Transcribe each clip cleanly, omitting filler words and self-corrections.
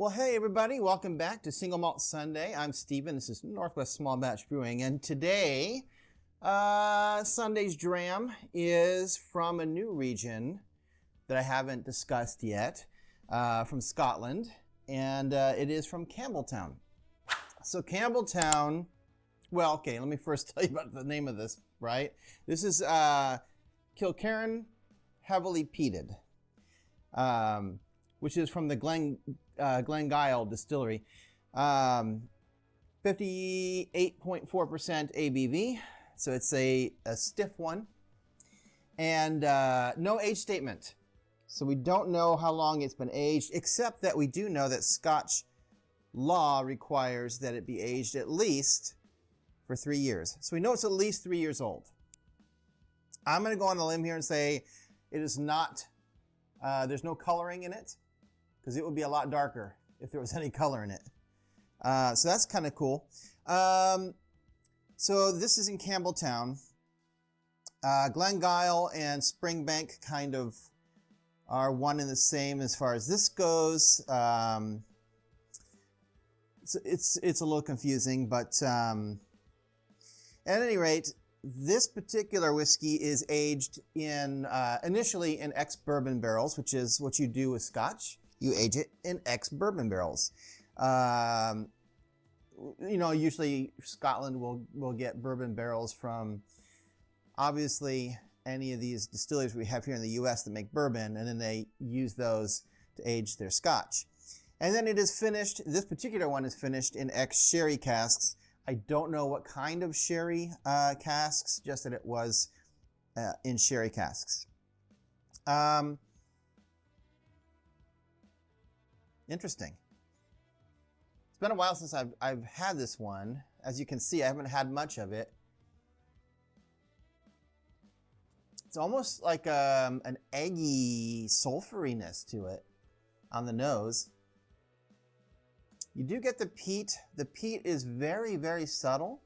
Well, hey everybody, welcome back to Single Malt Sunday. I'm Steven, this is Northwest Small Batch Brewing, and today, Sunday's dram is from a new region that I haven't discussed yet, from Scotland, and it is from Campbelltown. So Campbelltown, well, okay, let me first tell you about the name of this, right? This is Kilkerran Heavily Peated, which is from the Glengyle distillery. 58.4% ABV, so it's a stiff one. And no age statement. So we don't know how long it's been aged, except that we do know that Scotch law requires that it be aged at least for 3 years. So we know it's at least 3 years old. I'm going to go on a limb here and say it is not, there's no coloring in it, because it would be a lot darker if there was any color in it. So that's kind of cool. So this is in Campbelltown. Glengyle and Springbank kind of are one and the same as far as this goes. It's a little confusing, but at any rate, this particular whiskey is aged in initially in ex-bourbon barrels, which is what you do with Scotch. You age it in ex-bourbon barrels. Usually Scotland will get bourbon barrels from, obviously, any of these distilleries we have here in the U.S. that make bourbon, and then they use those to age their Scotch. And then it is finished, this particular one is finished in ex-sherry casks. I don't know what kind of sherry casks, just that it was in sherry casks. Interesting. It's been a while since I've had this one. As you can see, I haven't had much of it. It's almost like an eggy sulfuriness to it on the nose. You do get the peat. The peat is very, very subtle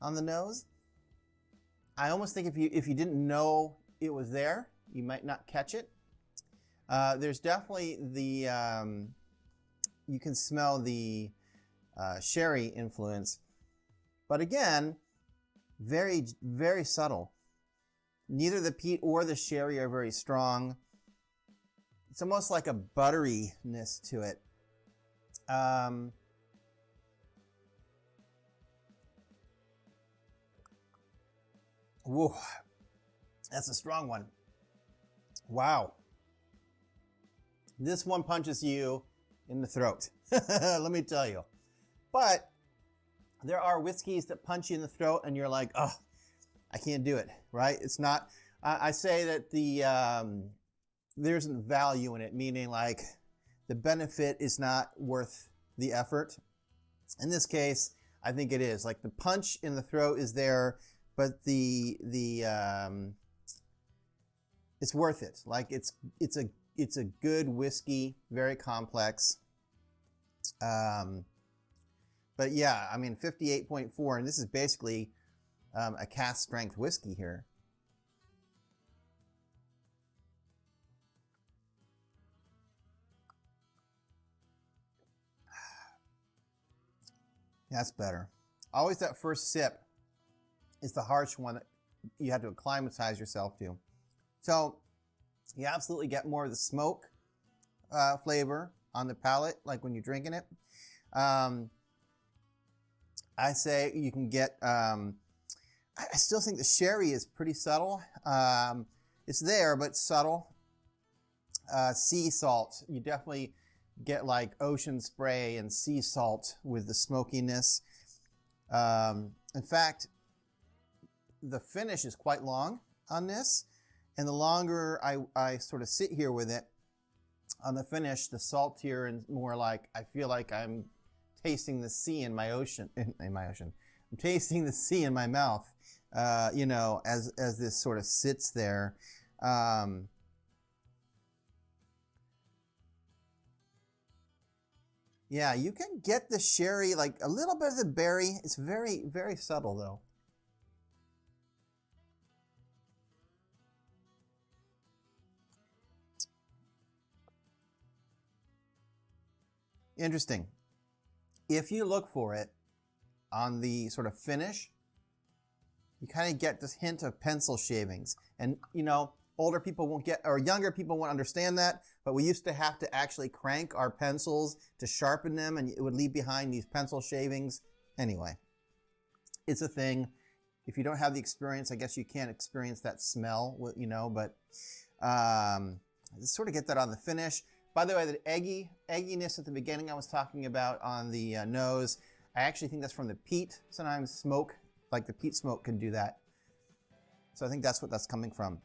on the nose. I almost think if you didn't know it was there, you might not catch it. There's definitely the, you can smell the sherry influence, but again, very, very subtle. Neither the peat or the sherry are very strong. It's almost like a butteriness to it. Whoa, that's a strong one. Wow. This one punches you in the throat, let me tell you. But there are whiskeys that punch you in the throat and you're like, oh, I can't do it, right? It's not, I say that there isn't value in it, meaning like the benefit is not worth the effort. In this case, I think it is. Like the punch in the throat is there, but it's worth it. Like it's a good whiskey, very complex. But yeah, I mean 58.4, and this is basically a cask strength whiskey here. That's better. Always that first sip is the harsh one that you have to acclimatize yourself to. So you absolutely get more of the smoke flavor on the palate, like when you're drinking it. I say you can get, I still think the sherry is pretty subtle. It's there, but subtle. Sea salt, you definitely get like ocean spray and sea salt with the smokiness. In fact, the finish is quite long on this. And the longer I sort of sit here with it, on the finish, the salt here and more like, I feel like I'm tasting the sea in my ocean, I'm tasting the sea in my mouth, as this sort of sits there. Yeah, you can get the sherry, like a little bit of the berry. It's very, very subtle though. Interesting. If you look for it on the sort of finish, you kind of get this hint of pencil shavings. And, you know, older people won't get, or younger people won't understand that, but we used to have to actually crank our pencils to sharpen them, and it would leave behind these pencil shavings. Anyway, it's a thing. If you don't have the experience, I guess you can't experience that smell, you know, but sort of get that on the finish. By the way, the egginess at the beginning I was talking about on the nose, I actually think that's from the peat. Sometimes smoke, like the peat smoke, can do that. So I think that's what that's coming from.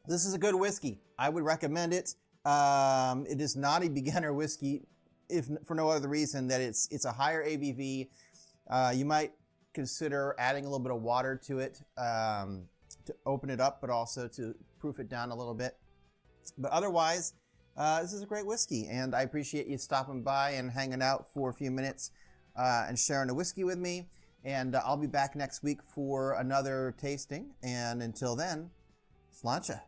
This is a good whiskey. I would recommend it. It is not a beginner whiskey, if for no other reason that it's a higher ABV. You might consider adding a little bit of water to it to open it up, but also to proof it down a little bit. But otherwise, this is a great whiskey, and I appreciate you stopping by and hanging out for a few minutes and sharing a whiskey with me. And I'll be back next week for another tasting. And until then, sláinte.